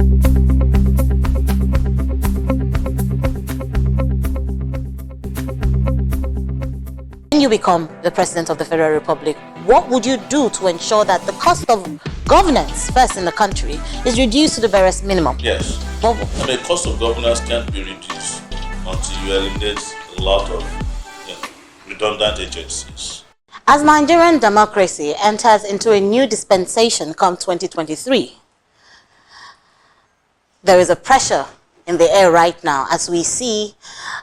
When you become the President of the Federal Republic, what would you do to ensure that the cost of governance first in the country is reduced to the barest minimum? Yes. The cost of governance can't be reduced until you eliminate a lot of redundant agencies. As Nigerian democracy enters into a new dispensation come 2023, there is a pressure in the air right now as we see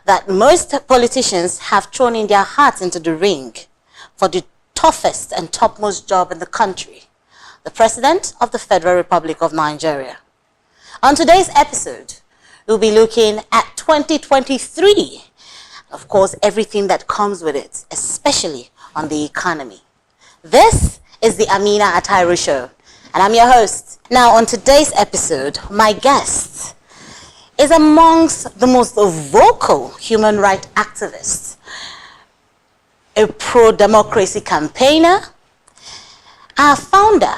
that most politicians have thrown in their hearts into the ring for the toughest and topmost job in the country, the President of the Federal Republic of Nigeria. On today's episode, we'll be looking at 2023, of course, everything that comes with it, especially on the economy. This is the Amina Atairu Show, and I'm your host. Now, on today's episode, my guest is amongst the most vocal human rights activists, a pro-democracy campaigner, a founder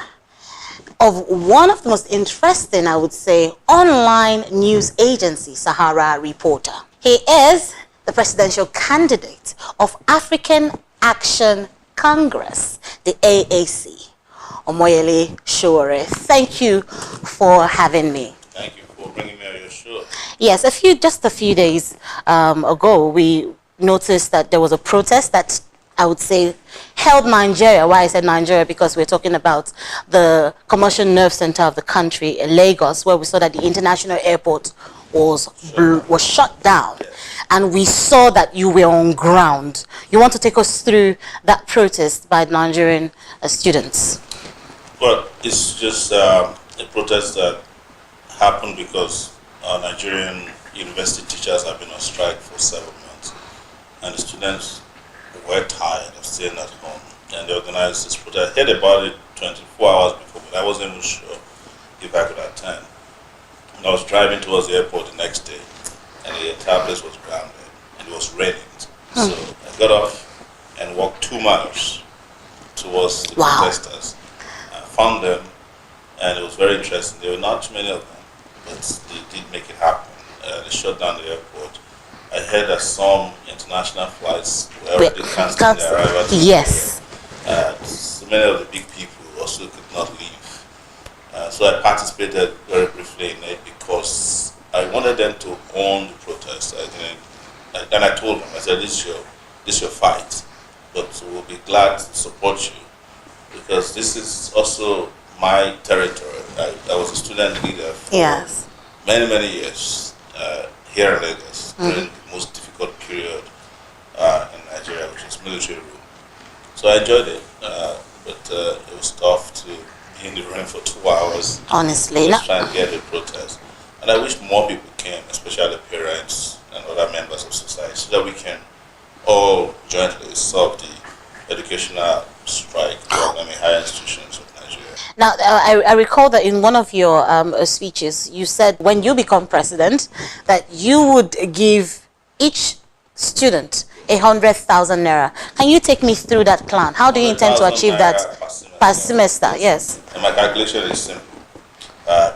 of one of the most interesting, I would say, online news agency, Sahara Reporter. He is the presidential candidate of African Action Congress, the AAC. Omoyele Sowore, thank you for having me. Thank you for bringing me on your show. Yes, just a few days ago, we noticed that there was a protest that I would say held Nigeria. Why I said Nigeria? Because we're talking about the commercial nerve center of the country, Lagos, where we saw that the international airport was shut down. Yes. And we saw that you were on ground. You want to take us through that protest by Nigerian students? Well, it's just a protest that happened because Nigerian university teachers have been on strike for several months. And the students were tired of staying at home. And they organized this protest. I heard about it 24 hours before, but I wasn't even sure if I could attend. And I was driving towards the airport the next day, and the entire place was grounded, and it was raining. So I got off and walked 2 miles towards the protesters. I found them, and it was very interesting. There were not too many of them, but they did make it happen. They shut down the airport. I heard that some international flights were already canceled their arrival. Yes. So many of the big people also could not leave. So I participated very briefly in it because I wanted them to own the protest. And I told them, I said, this is your fight, but we'll be glad to support you because this is also my territory. I was a student leader for many, many years here in Lagos during the most difficult period in Nigeria, which was military rule. So I enjoyed it, but it was tough to be in the rain for 2 hours. Honestly. Just trying to get the protest. And I wish more people came, especially parents and other members of society, so that we can all jointly solve the educational strike problem in higher institutions of Nigeria. Now, I recall that in one of your speeches, you said when you become president, that you would give each student 100,000 Naira. Can you take me through that plan? How do you intend to achieve that per semester? Yes. And my calculation is simple.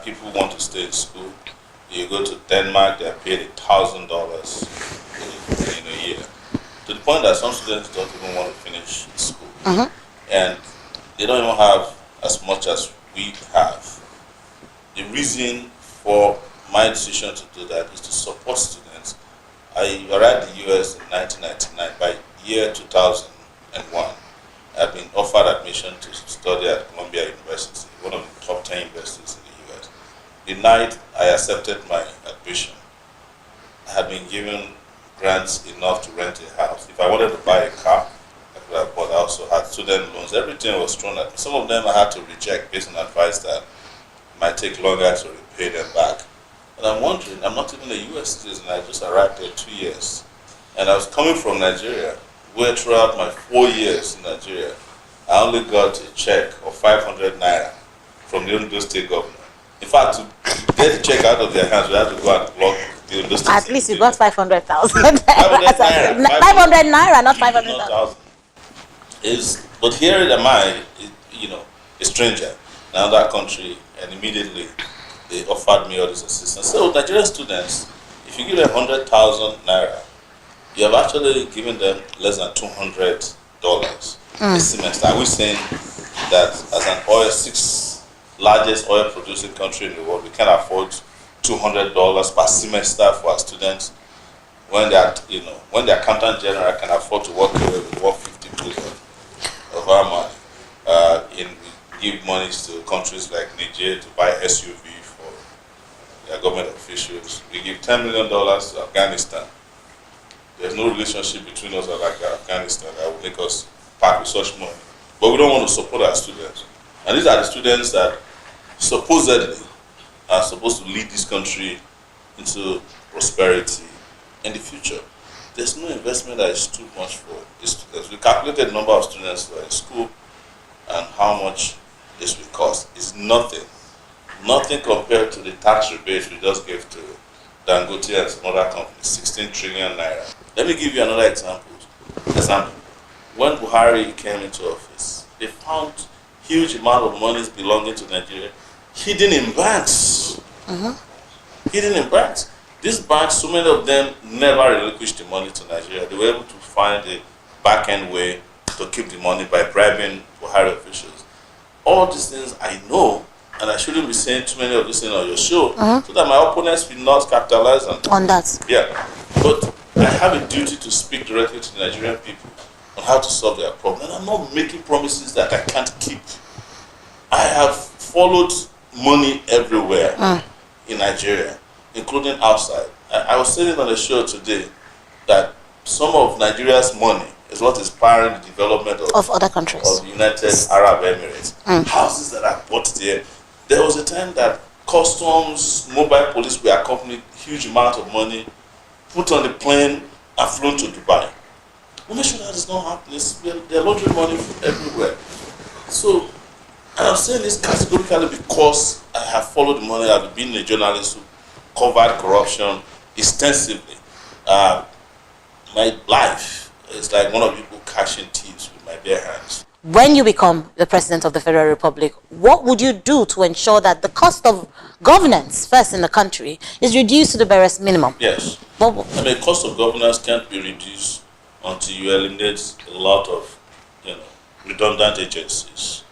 People want to stay in school. You go to Denmark, they are paid $1,000 in a year. To the point that some students don't even want to finish school. And they don't even have as much as we have. The reason for my decision to do that is to support students. I arrived in the US in 1999. By year 2001, I've been offered admission to study at Columbia University, one of the top 10 universities in the US. The night I accepted my admission, I had been given grants enough to rent a house. If I wanted to buy a car, I could have bought. I also had student loans. Everything was thrown at me. Some of them I had to reject based on advice that it might take longer to repay them back. And I'm wondering, I'm not even a US citizen. I just arrived there 2 years. And I was coming from Nigeria, where throughout my 4 years in Nigeria, I only got a check of 500 Naira from the Ondo State governor. In fact, to get the check out of their hands, we had to go and block the Ondo State. At least you got 500,000. 500 Naira. 500 Naira, not 500,000. But here am I, a stranger in another country, and immediately they offered me all this assistance. So Nigerian students, if you give them 100,000 naira, you have actually given them less than $200 a semester. Are we saying that as an sixth largest oil producing country in the world, we can afford $200 per semester for our students when when the accountant general can afford to walk away with 150 billion of our money? We give money to countries like Niger to buy SUV for their government officials. We give $10 million to Afghanistan. There's no relationship between us and Afghanistan that will make us part with such money. But we don't want to support our students. And these are the students that supposedly are supposed to lead this country into prosperity in the future. There's no investment that is too much for these students. We calculated the number of students who are in school and how much this will cost. It's nothing. Nothing compared to the tax rebate we just gave to Dangote and some other companies, 16 trillion naira. Let me give you another example. When Buhari came into office, they found huge amount of monies belonging to Nigeria hidden in banks. Hidden in banks. These banks, so many of them never relinquished the money to Nigeria. They were able to find a back-end way to keep the money by bribing Buhari officials. All these things I know, and I shouldn't be saying too many of these things on your show, so that my opponents will not capitalize on that. Yeah. But I have a duty to speak directly to the Nigerian people on how to solve their problem. And I'm not making promises that I can't keep. I have followed money everywhere in Nigeria, including outside. I was saying on the show today that some of Nigeria's money is what is powering the development of other countries, of the United Arab Emirates. Houses that are bought there. There was a time that customs, mobile police were accompanied huge amount of money, put on the plane and flown to Dubai. We make sure that is not happening. They're laundering money everywhere. So, and I'm saying this categorically because I have followed the money. I've been a journalist who covered corruption extensively. My life is like one of the people catching thieves with my bare hands. When you become the president of the Federal Republic, what would you do to ensure that the cost of governance first in the country is reduced to the barest minimum? Yes. The cost of governance can't be reduced until you eliminate a lot of, redundant agencies.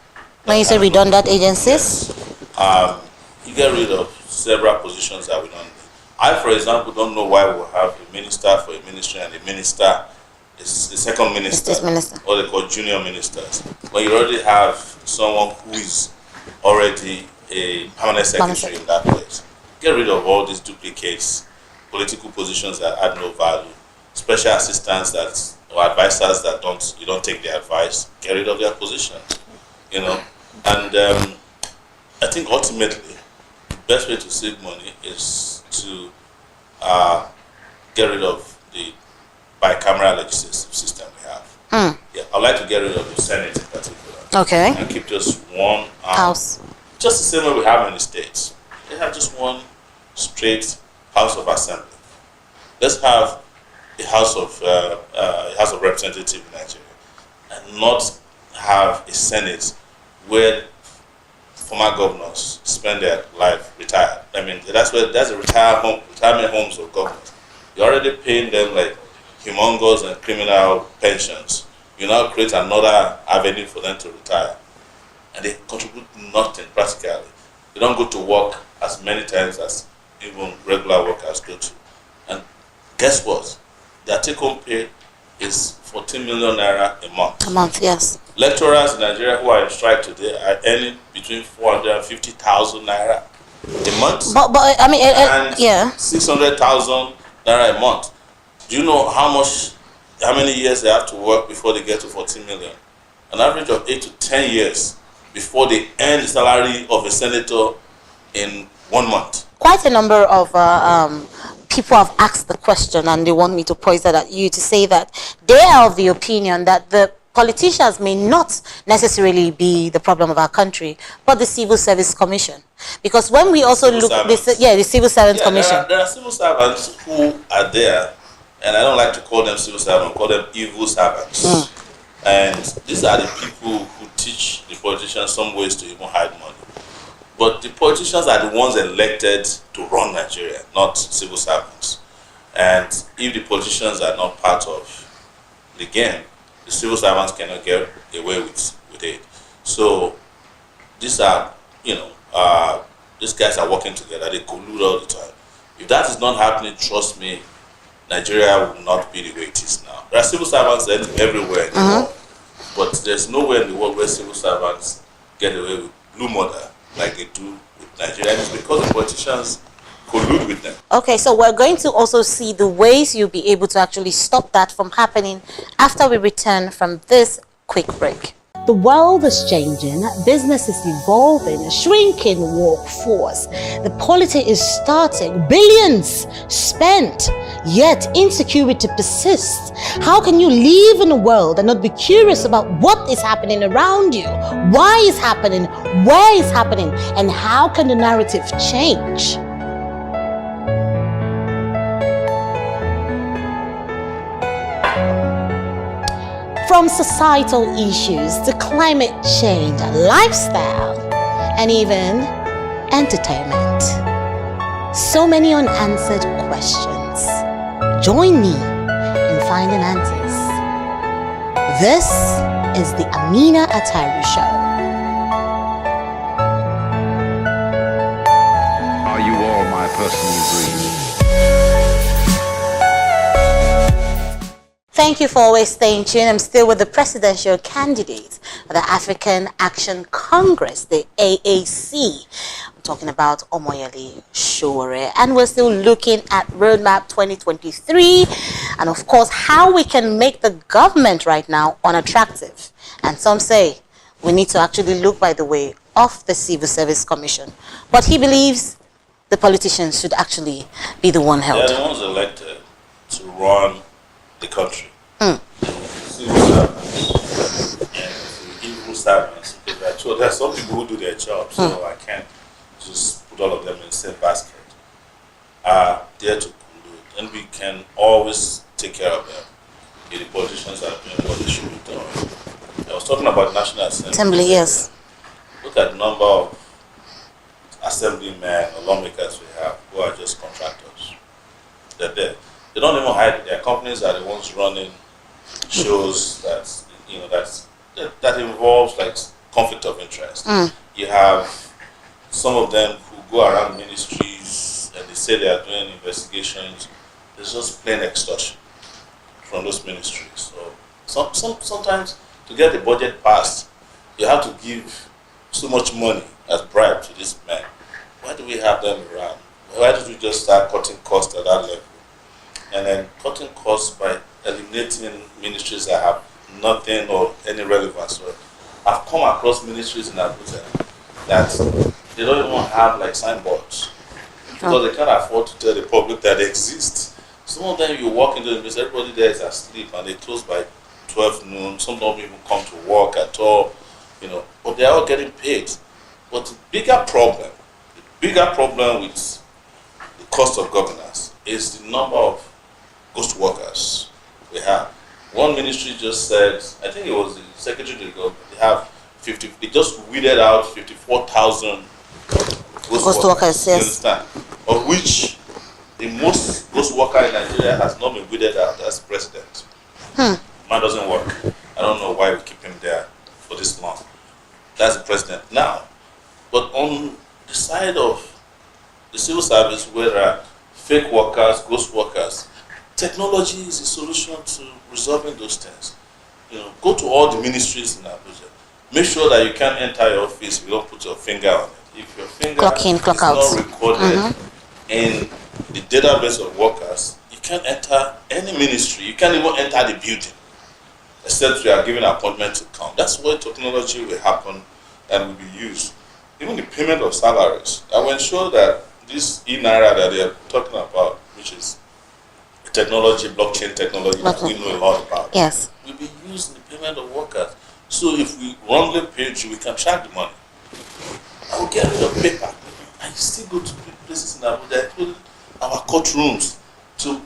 When you say redundant agencies? Yes. You get rid of several positions that we don't need. I, for example, don't know why we have a minister for a ministry and a minister is the second minister, or they call junior ministers. When you already have someone who is already a permanent secretary in that place. Get rid of all these duplicates, political positions that add no value, special assistants or advisors that you don't take their advice. Get rid of their position, And I think ultimately the best way to save money is to get rid of the bicameral legislative system we have. Yeah, I'd like to get rid of the Senate in particular. Okay. And keep just one house. Just the same way we have in the States. They have just one straight House of Assembly. Let's have a House of Representatives in Nigeria, and not have a Senate where former governors spend their life retired. I mean, that's the retirement homes of governors. You're already paying them like humongous and criminal pensions. You now create another avenue for them to retire, and they contribute nothing practically. They don't go to work as many times as even regular workers go to. And guess what? Their take-home pay is 14 million naira a month. A month, yes. Lecturers in Nigeria who are in strike today are earning between 450,000 naira a month. But I mean, and 600,000 naira a month. Do you know how many years they have to work before they get to 14 million? An average of 8 to 10 years before they earn the salary of a senator in 1 month. Quite a number of people have asked the question, and they want me to pose that at you, to say that they are of the opinion that the politicians may not necessarily be the problem of our country, but the Civil Service Commission. Because when we also look at the Civil Service Commission. There are civil servants who are there, and I don't like to call them civil servants, I call them evil servants. And these are the people who teach the politicians some ways to even hide money. But the politicians are the ones elected to run Nigeria, not civil servants. And if the politicians are not part of the game, the civil servants cannot get away with it. So these are, these guys are working together. They collude all the time. If that is not happening, trust me, Nigeria will not be the way it is now. There are civil servants everywhere in the world, but there's nowhere in the world where civil servants get away with blue murder like they do with Nigeria. And it's because the politicians collude with them. Okay, so we're going to also see the ways you'll be able to actually stop that from happening after we return from this quick break. The world is changing, business is evolving, a shrinking workforce. The polity is starting, billions spent, yet insecurity persists. How can you live in a world and not be curious about what is happening around you? Why is happening? Where is happening? And how can the narrative change? From societal issues to climate change, lifestyle, and even entertainment. So many unanswered questions. Join me in finding answers. This is the Amina Atairu Show. Are you all my personal dreams? Thank you for always staying tuned. I'm still with the presidential candidate of the African Action Congress, the AAC. I'm talking about Omoyele Sowore. And we're still looking at Roadmap 2023 and, of course, how we can make the government right now unattractive. And some say we need to actually look, by the way, of the Civil Service Commission. But he believes the politicians should actually be the one held. They're the ones elected to run the country. Civil servants and evil servants. So there are some people who do their job, so I can't just put all of them in the same basket. Are there to collude, and we can always take care of them if the politicians are doing what they should be doing. I was talking about National Assembly. Yes. Look at the number of assemblymen or lawmakers we have who are just contractors. They're there. They don't even hide. Their companies are the ones running shows that involves like conflict of interest. You have some of them who go around ministries and they say they are doing investigations. There's just plain extortion from those ministries. So sometimes to get the budget passed, you have to give so much money as bribe to these men. Why do we have them around? Why don't we just start cutting costs at that level? And then cutting costs by eliminating ministries that have nothing or any relevance. So I've come across ministries in Abuja that they don't even have like signboards because they can't afford to tell the public that they exist. Some of them you walk into the ministry, everybody there is asleep and they close by 12 noon. Some don't even come to work at all, but they're all getting paid. But the bigger problem with the cost of governance is the number of ghost workers we have. One ministry just said, I think it was the secretary to the government, they just weeded out 54,000 ghost workers. Yes. You understand? Of which the most ghost worker in Nigeria has not been weeded out as president. Man doesn't work. I don't know why we keep him there for this long. That's the president now. But on the side of the civil service, where there are fake workers, ghost workers, technology is a solution to resolving those things. Go to all the ministries in Abuja. Make sure that you can't enter your office if you don't put your finger on it. If your finger Clock in, clock is out. not recorded in the database of workers, you can't enter any ministry. You can't even enter the building, except you are given an appointment to come. That's where technology will happen and will be used. Even the payment of salaries. I will ensure that this Naira that they are talking about, which is technology, blockchain technology that we know a lot about, Yes. will be used in the payment of workers. So if we wrongly pay you, we can track the money. I will get rid of paper. I still go to places in Abuja, including our courtrooms, to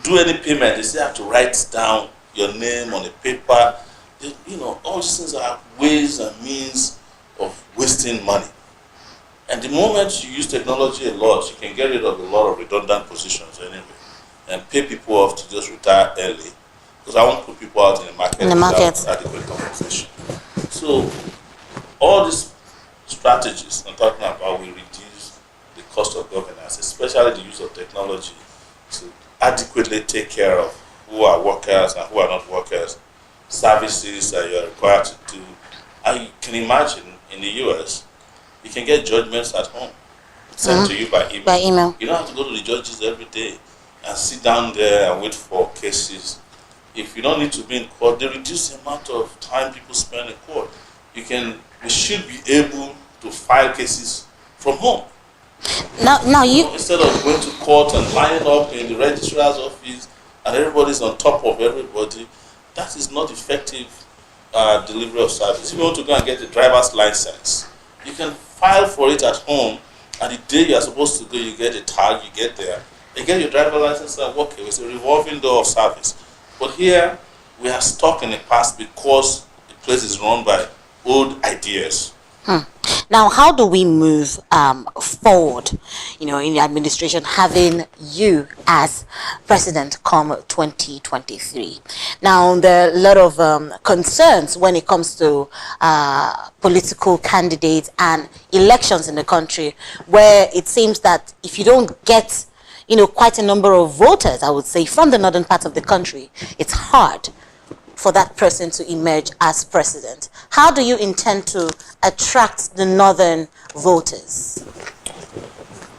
do any payment. They still have to write down your name on a paper. All these things are ways and means of wasting money. And the moment you use technology a lot, you can get rid of a lot of redundant positions anyway, and pay people off to just retire early. Because I won't put people out in the market without adequate compensation. So all these strategies I'm talking about will reduce the cost of governance, especially the use of technology to adequately take care of who are workers and who are not workers, services that you are required to do. And you can imagine in the US, you can get judgments at home sent to you by email. You don't have to go to the judges every day and sit down there and wait for cases. If you don't need to be in court, they reduce the amount of time people spend in court. We should be able to file cases from home. Now you instead of going to court and lining up in the registrar's office and everybody's on top of everybody, that is not effective delivery of service. If you want to go and get a driver's license, you can file for it at home, and the day you are supposed to go, you get a tag, you get there, you get your driver's license and walk away. It's a revolving door of service. But here, we are stuck in the past because the place is run by old ideas. Now, how do we move forward, in the administration, having you as president come 2023? Now, there are a lot of concerns when it comes to political candidates and elections in the country, where it seems that if you don't get, quite a number of voters, I would say, from the northern part of the country, it's hard for that person to emerge as president. How do you intend to attract the northern voters?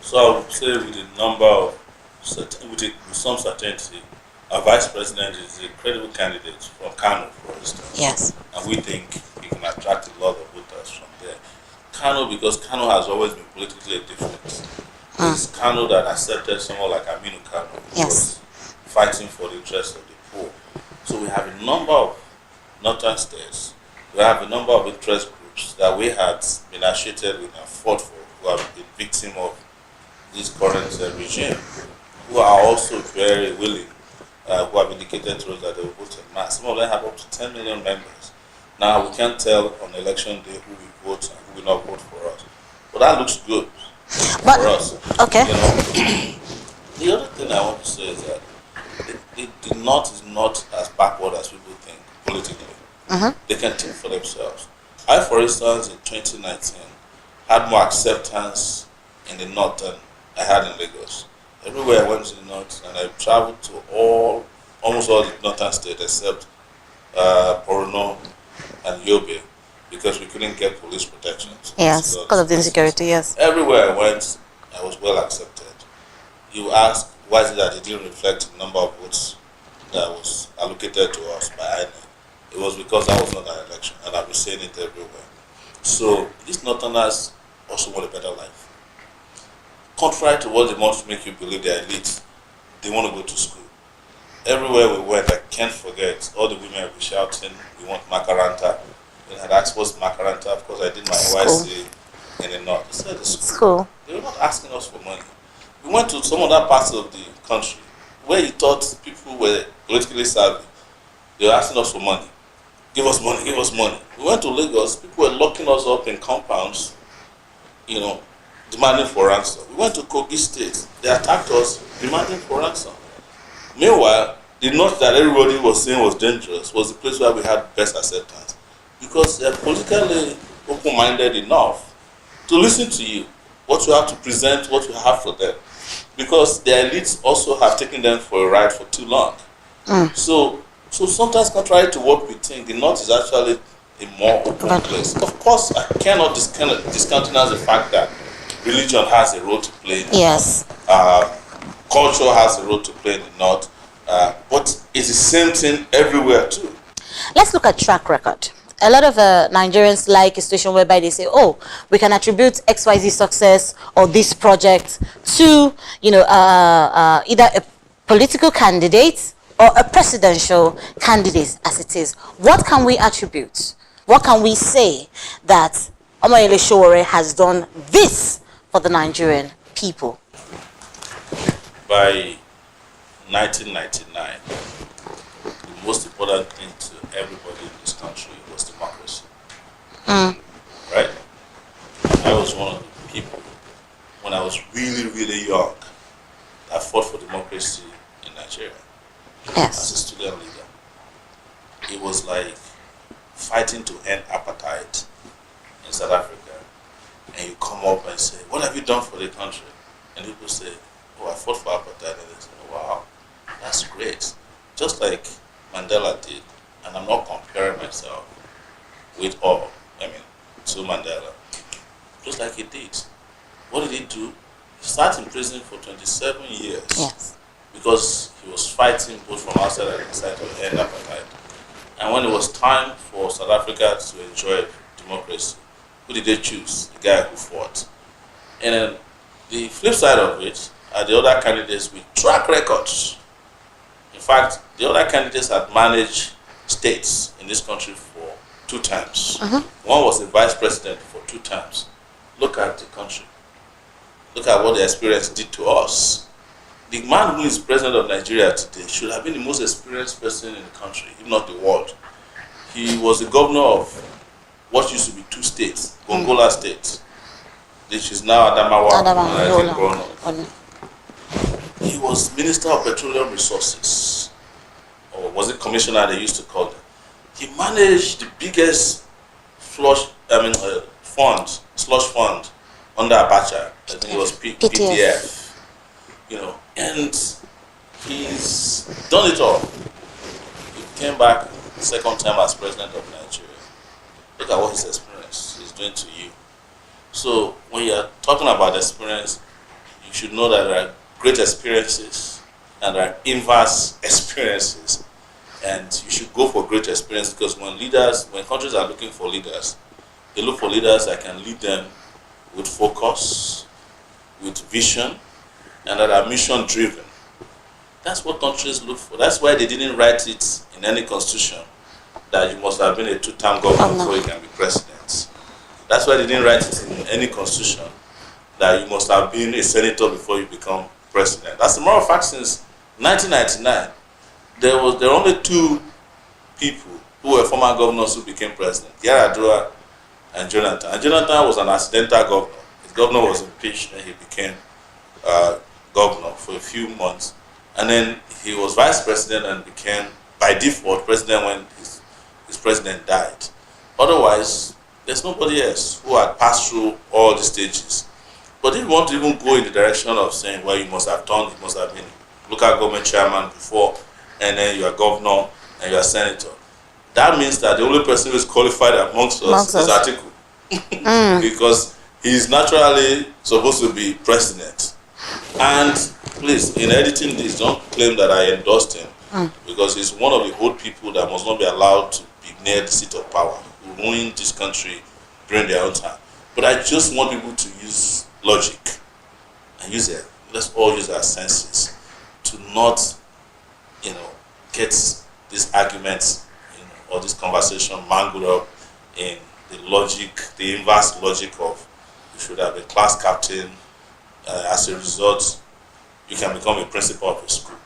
So I would say with some certainty, our vice president is a credible candidate from Kano, for instance. Yes. And we think he can attract a lot of voters from there. Kano, because Kano has always been politically different. It's Kano that accepted someone like Amina Kano, who was fighting for the interests of the poor. So we have a number of northern states, we have a number of interest groups that we had been associated with and fought for, who have been victim of this current regime, who are also very willing, who have indicated to us that they will vote en masse. Some of them have up to 10 million members. Now we can't tell on election day who will vote and who will not vote for us. But that looks good for us. Okay. The other thing I want to say is that the North is not as backward as people think politically. They can think for themselves. I, for instance, in 2019, had more acceptance in the North than I had in Lagos. Everywhere I went to the North, and I traveled to almost all the northern states except Borno and Yobe, because we couldn't get police protection. Yes, because of the insecurity, yes. Everywhere I went, I was well accepted. You ask, why is it that it didn't reflect the number of votes that was allocated to us by INEC? It was because that was not an election, and I've been saying it everywhere. So these Northerners also want a better life. Contrary to what they want to make you believe, they are elite. They want to go to school. Everywhere we went, I can't forget, all the women were shouting, we want Makaranta. When I had asked what's Makaranta, of course I did my NYC in the North. I said the school. They were not asking us for money. We went to some other parts of the country where you thought people were politically savvy. They were asking us for money. Give us money, give us money. We went to Lagos, people were locking us up in compounds, demanding for ransom. We went to Kogi State, they attacked us, demanding for ransom. Meanwhile, the North that everybody was saying was dangerous was the place where we had best acceptance, because they're politically open-minded enough to listen to you, what you have to present, what you have for them, because their elites also have taken them for a ride for too long. So sometimes, contrary to what we think, the North is actually a more open place. Of course, I cannot discountenance the fact that religion has a role to play in the North. Culture has a role to play in the North. But it's the same thing everywhere too. Let's look at track record. A lot of Nigerians like a situation whereby they say, oh, we can attribute XYZ success or this project to, either a political candidate or a presidential candidate as it is. What can we attribute? What can we say that Omoyele Sowore has done this for the Nigerian people? By 1999, the most important thing to everybody in this country was democracy. Right? I was one of the people when I was really, really young, I fought for democracy in Nigeria as a Yes. student leader. It was like fighting to end apartheid in South Africa. And you come up and say, what have you done for the country? And people say, oh, I fought for apartheid. And they say, oh, wow, that's great. Just like Mandela did. And I'm not comparing myself with to Mandela. Just like he did. What did he do? He sat in prison for 27 years. Yes. Because he was fighting both from outside and inside to end apartheid. And when it was time for South Africa to enjoy democracy, who did they choose? The guy who fought. And then the flip side of it are the other candidates with track records. In fact, the other candidates had managed states in this country for 2 times. One was the vice president for 2 times. Look at the country. Look at what the experience did to us. The man who is president of Nigeria today should have been the most experienced person in the country, if not the world. He was the governor of what used to be 2 states, Gongola State, which is now Adamawa. He was Minister of Petroleum Resources, or was it Commissioner they used to call him. He managed the biggest slush fund under Abacha. I think it was PTF. And he's done it all. He came back second time as president of Nigeria. Look at what his experience is doing to you. So when you're talking about experience, you should know that there are great experiences and there are inverse experiences. And you should go for great experience, because when countries are looking for leaders, they look for leaders that can lead them with focus, with vision, and that are mission driven. That's what countries look for. That's why they didn't write it in any constitution that you must have been a 2-term governor before you can be president. That's why they didn't write it in any constitution that you must have been a senator before you become president. As a matter of fact, since 1999, there were only 2 people who were former governors who became president, Yaradua and Jonathan. And Jonathan was an accidental governor. His governor was impeached and he became governor for a few months. And then he was vice president and became, by default, president when his president died. Otherwise, there's nobody else who had passed through all the stages. But if you want to even go in the direction of saying, well, you must have been local government chairman before, and then you are governor and you are senator. That means that the only person who is qualified amongst us is Atairu. Because he's naturally supposed to be president. And please, in editing this, don't claim that I endorsed him. Because he's one of the old people that must not be allowed to be near the seat of power, who ruined this country during their own time. But I just want people to use logic and let's all use our senses to not, get these arguments, or this conversation mangled up in the inverse logic of you should have a class captain. As a result, you can become a principal of a school.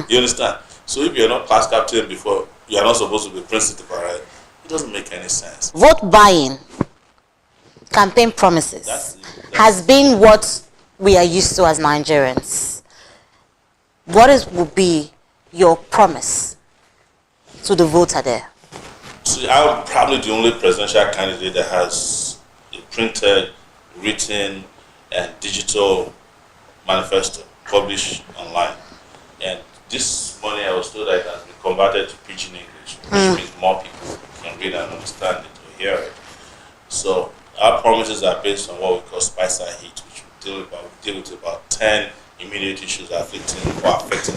You understand? So if you're not class captain before, you are not supposed to be principal, right? It doesn't make any sense. Vote buying, campaign promises, has been what we are used to as Nigerians. What would be your promise to the voter there? See, I'm probably the only presidential candidate that has a printed, written, and digital manifesto published online. And this morning I was told that it has been converted to Pidgin English, which means more people can read and understand it or hear it. So our promises are based on what we call Spicer Heat, which we deal with about 10 immediate issues affecting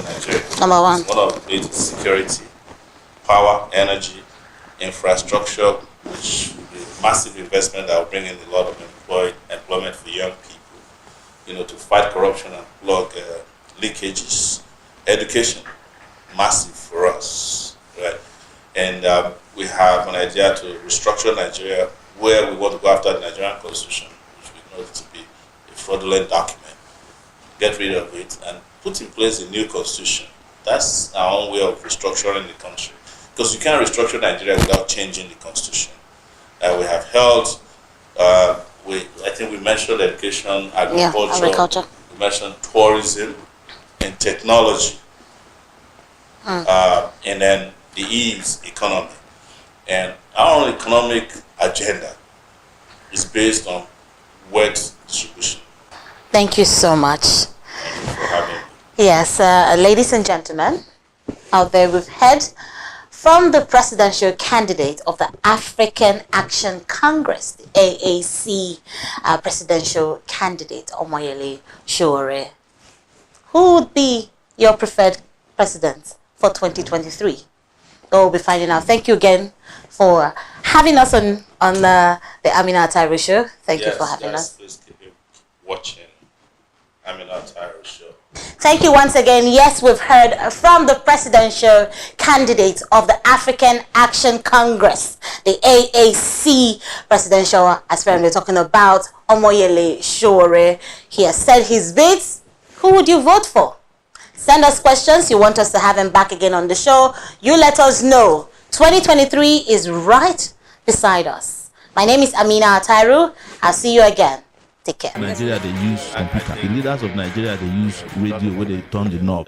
Nigeria. Number 1. One of it is security, power, energy, infrastructure, which will be a massive investment that will bring in a lot of employment for young people, to fight corruption and plug leakages. Education, massive for us, right? And we have an idea to restructure Nigeria, where we want to go after the Nigerian constitution, which we know to be a fraudulent document, get rid of it, and put in place a new constitution. That's our own way of restructuring the country. Because you can't restructure Nigeria without changing the constitution. We have held I think we mentioned education, agriculture, agriculture. we mentioned tourism and technology, and then the E's economy. And our own economic agenda is based on wealth distribution. Thank you so much. Thank you for having me. Yes, ladies and gentlemen, out there we've heard from the presidential candidate of the African Action Congress, the AAC presidential candidate, Omoyele Sowore. Who would be your preferred president for 2023? We'll be finding out. Thank you again for having us on the Amina Atairu show. Thank you for having us. Please keep watching Amina Atairu show. Thank you once again. Yes, we've heard from the presidential candidate of the African Action Congress, the AAC presidential aspirant. We're talking about Omoyele Sowore. He has said his bids. Who would you vote for? Send us questions. You want us to have him back again on the show. You let us know. 2023 is right beside us. My name is Amina Atairu. I'll see you again. Take care. Nigeria, they use computer. The leaders of Nigeria, they use radio where they turn the knob.